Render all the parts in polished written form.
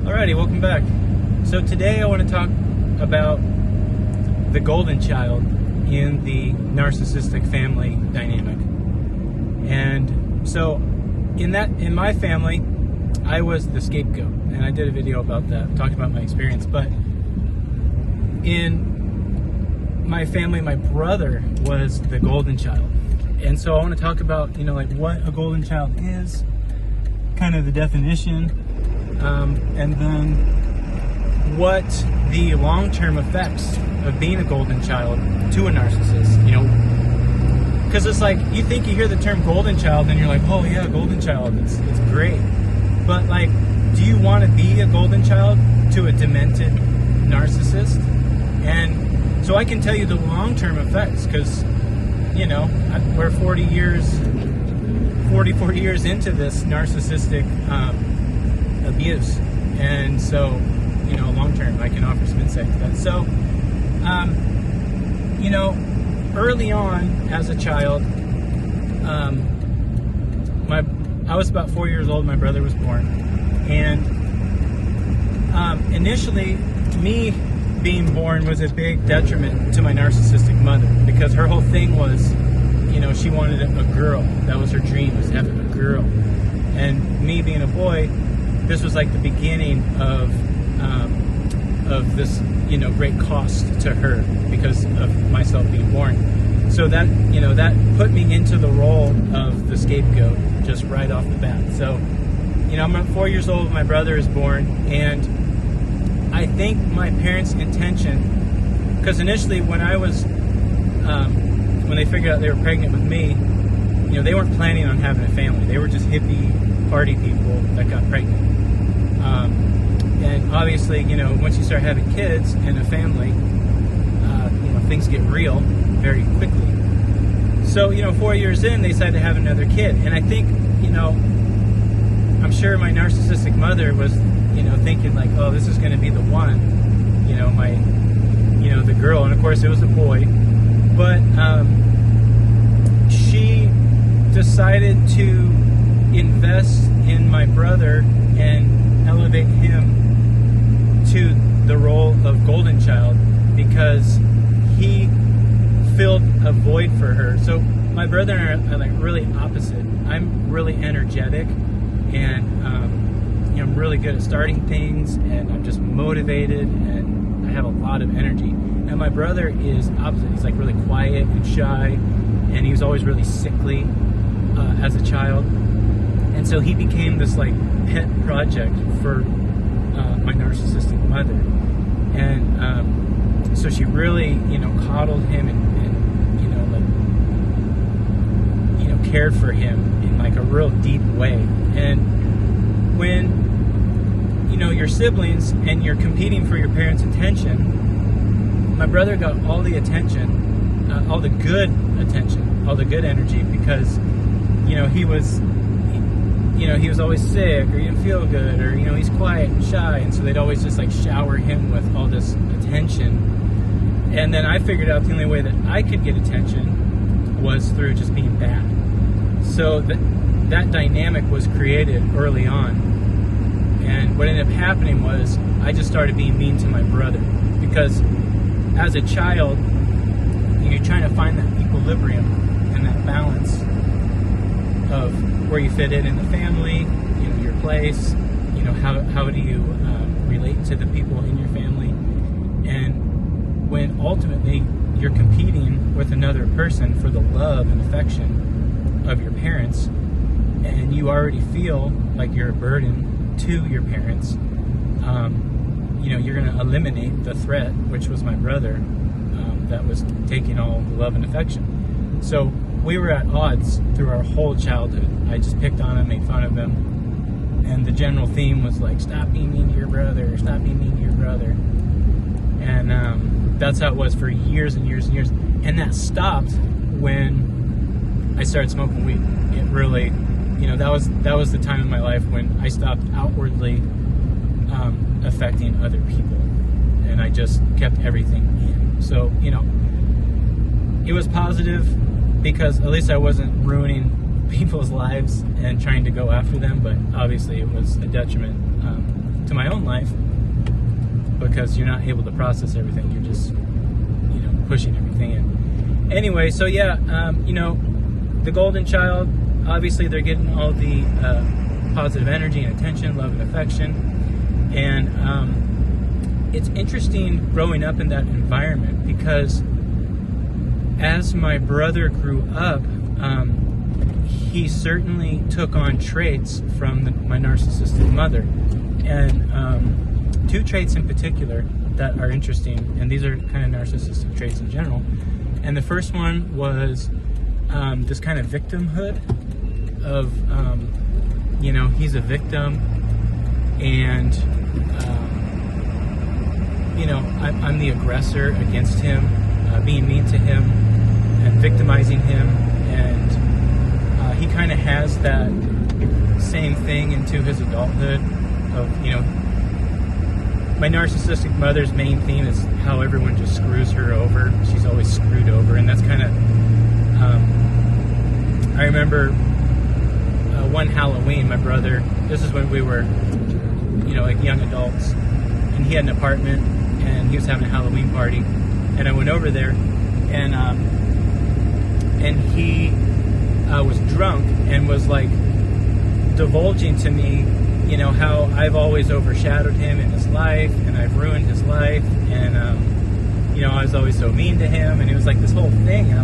Alrighty, welcome back. So today I want to talk about the golden child in the narcissistic family dynamic. And so in my family, I was the scapegoat, and I did a video about that, talking about my experience. But in my family, my brother was the golden child. And so I want to talk about, like what a golden child is, kind of the definition, and then what the long-term effects of being a golden child to a narcissist, because it's like, you think you hear the term golden child and you're like, oh yeah, golden child, it's great. But like, do you want to be a golden child to a demented narcissist? And so I can tell you the long-term effects, because we're 44 years into this narcissistic abuse, and so long term I can offer some insight to that. So early on as a child, I was about 4 years old, my brother was born, and initially me being born was a big detriment to my narcissistic mother, because her whole thing was, she wanted a girl. That was her dream, was having a girl. And me being a boy, this was like the beginning of this, great cost to her because of myself being born. So that, that put me into the role of the scapegoat just right off the bat. So, I'm at 4 years old, my brother is born, and I think my parents' intention, because initially when I was, when they figured out they were pregnant with me, they weren't planning on having a family. They were just hippie party people that got pregnant. And obviously, once you start having kids and a family, things get real very quickly. So, 4 years in, they decided to have another kid. And I think, I'm sure my narcissistic mother was, thinking like, oh, this is going to be the one, the girl. And of course it was a boy. But she decided to invest in my brother and elevate him to the role of golden child, because he filled a void for her. So my brother and I are like really opposite. I'm really energetic, and I'm really good at starting things, and I'm just motivated, and I have a lot of energy. And my brother is opposite. He's like really quiet and shy, and he was always really sickly as a child. And so he became this like pet project for my narcissistic mother. And so she really, coddled him and cared for him in like a real deep way. And when, your siblings and you're competing for your parents' attention, my brother got all the attention, all the good attention, all the good energy, because, he was always sick, or he didn't feel good, or, he's quiet and shy. And so they'd always just like shower him with all this attention. And then I figured out the only way that I could get attention was through just being bad. So that dynamic was created early on. And what ended up happening was I just started being mean to my brother, because as a child, you're trying to find that equilibrium and that balance of where you fit in the family, your place, how do you relate to the people in your family. And when ultimately you're competing with another person for the love and affection of your parents, and you already feel like you're a burden to your parents, you're going to eliminate the threat, which was my brother, that was taking all the love and affection. So we were at odds through our whole childhood. I just picked on him, made fun of him, and the general theme was like, stop being mean to your brother, stop being mean to your brother. And that's how it was for years and years and years. And that stopped when I started smoking weed. It really, that was the time in my life when I stopped outwardly affecting other people, and I just kept everything in. So, it was positive, because at least I wasn't ruining people's lives and trying to go after them, but obviously it was a detriment to my own own life because you're not able to process everything. You're just, pushing everything in. Anyway, so yeah, the golden child, obviously they're getting all the positive energy and attention, love and affection. And it's interesting growing up in that environment because as my brother grew up, he certainly took on traits from my narcissistic mother. And two traits in particular that are interesting, and these are kind of narcissistic traits in general. And the first one was this kind of victimhood of, he's a victim, and, I'm the aggressor against him, being mean to him and victimizing him. And he kind of has that same thing into his adulthood of, my narcissistic mother's main theme is how everyone just screws her over. She's always screwed over, and that's kind of, I remember one Halloween, my brother, this is when we were, like young adults, and he had an apartment, and he was having a Halloween party, and I went over there, and he was drunk and was like divulging to me, how I've always overshadowed him in his life, and I've ruined his life, and I was always so mean to him, and it was like this whole thing. And I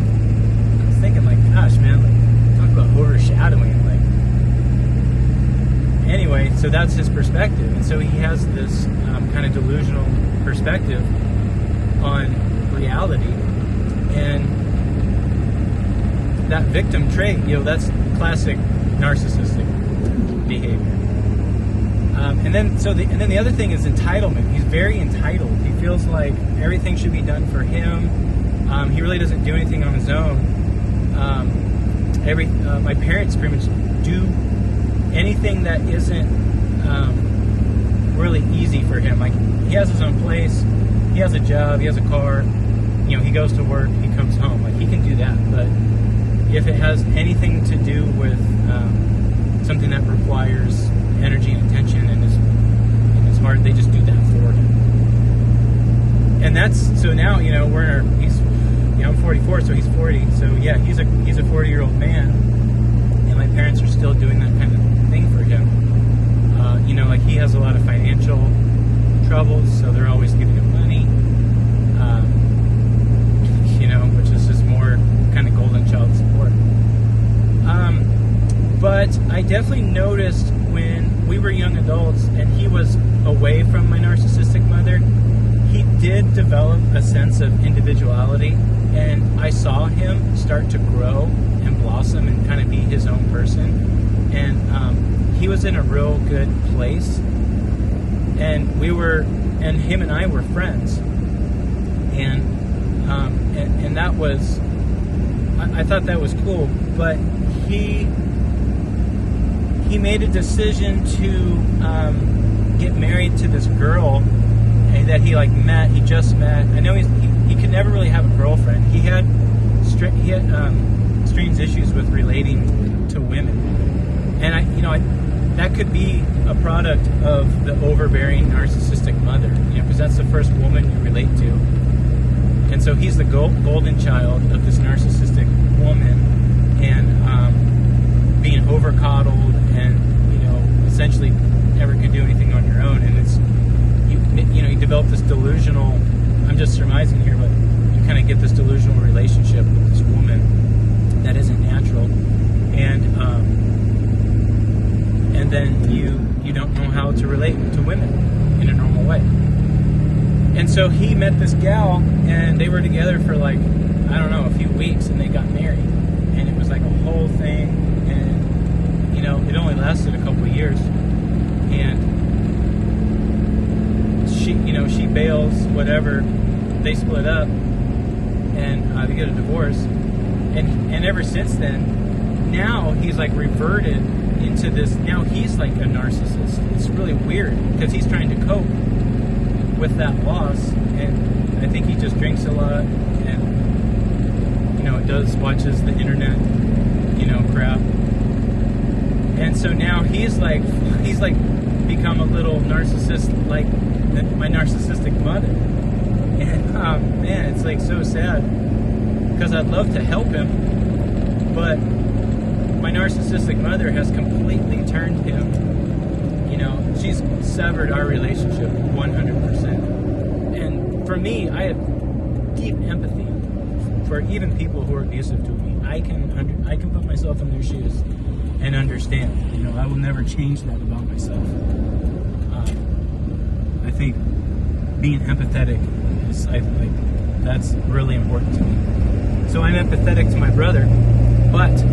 was thinking, like, gosh, man, like, talk about overshadowing, like. Anyway, so that's his perspective, and so he has this kind of delusional perspective on reality, and that victim trait, that's classic narcissistic behavior. And then the other thing is entitlement. He's very entitled. He feels like everything should be done for him. He really doesn't do anything on his own. My parents pretty much do anything that isn't really easy for him. Like, he has his own place, he has a job, he has a car. He goes to work, he comes home. Like, he can do that. But if it has anything to do with something that requires energy and attention and is hard, they just do that for him. And that's, so now, we're in our, I'm 44, so he's 40. So yeah, he's a 40-year-old man, and my parents are still doing that kind of thing for him. Like, he has a lot of financial troubles, so they're always giving him money, which is just more kind of golden child support. But I definitely noticed when we were young adults and he was away from my narcissistic mother, he did develop a sense of individuality, and I saw him start to grow and blossom and kind of be his own person. And he was in a real good place, and him and I were friends, and that was, I thought that was cool. But he made a decision to get married to this girl that he just met. I know he could never really have a girlfriend. He had strange issues with relating to women, and that could be a product of the overbearing narcissistic mother, because that's the first woman you relate to. And so he's the golden child of this narcissistic woman, and being overcoddled, and essentially never could do anything on your own. And it's you develop this delusional, I'm just surmising here, but you kind of get this delusional relationship with this woman that isn't natural, and then you don't know how to relate to women in a normal way. And so he met this gal, and they were together for a few weeks, and they got married, and it was like a whole thing, and it only lasted a couple of years, and she bails, whatever, they split up, and they get a divorce, and ever since then, now he's like reverted into this. Now he's like a narcissist. It's really weird because he's trying to cope with that loss, and I think he just drinks a lot, and watches the internet, crap. And so now he's like become a little narcissist like my narcissistic mother. And man, it's like so sad, because I'd love to help him, but my narcissistic mother has completely turned him. You know, she's severed our relationship 100%. And for me, I have deep empathy for even people who are abusive to me. I can put myself in their shoes and understand. You know, I will never change that about myself. I think being empathetic is, that's really important to me. So I'm empathetic to my brother, but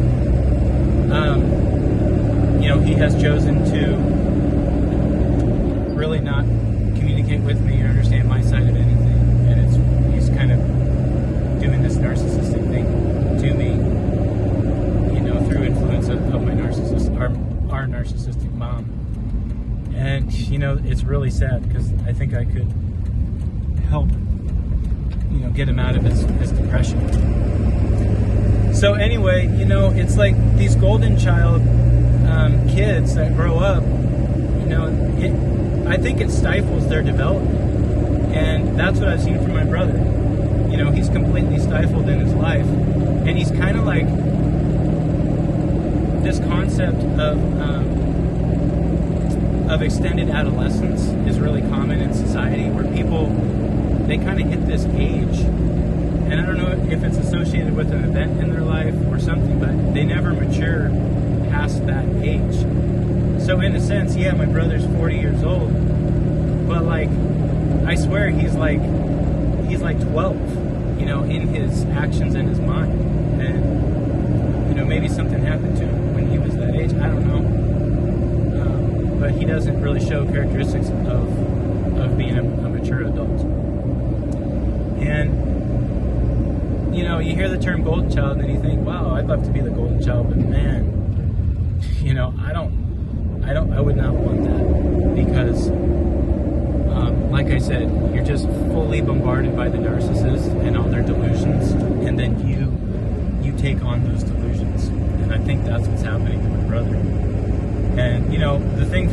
you know, he has chosen to really not communicate with me or understand my side of anything, and he's kind of doing this narcissistic thing to me, you know, through influence of my our narcissistic mom. And you know, it's really sad, because I think I could help, you know, get him out of his depression. So anyway, you know, it's like these golden child kids that grow up, you know, I think it stifles their development. And that's what I've seen from my brother. You know, he's completely stifled in his life. And he's kind of like this concept of extended adolescence is really common in society, where people, they kind of hit this age. And I don't know if it's associated with an event in their life or something, but they never mature past that age. So in a sense, yeah, my brother's 40 years old, but like, I swear he's like 12, you know, in his actions and his mind. And, you know, maybe something happened to him when he was that age. I don't know. But he doesn't really show characteristics of being a mature adult. And, you know, you hear the term golden child and you think, wow, I'd love to be the golden child, but man, you know, I would not want that, because like I said, you're just fully bombarded by the narcissist and all their delusions, and then you take on those delusions. And I think that's what's happening to my brother. And you know, the thing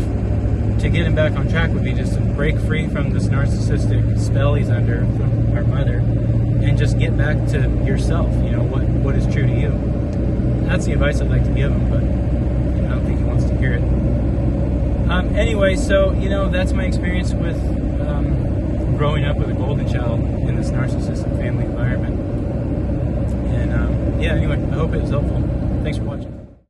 to get him back on track would be just to break free from this narcissistic spell he's under from our mother, and just get back to yourself. You know, what is true to you. That's the advice I'd like to give him, but you know, I don't think he wants to hear it. Anyway, so you know, that's my experience with growing up with a golden child in this narcissistic family environment. And yeah, anyway, I hope it was helpful. Thanks for watching.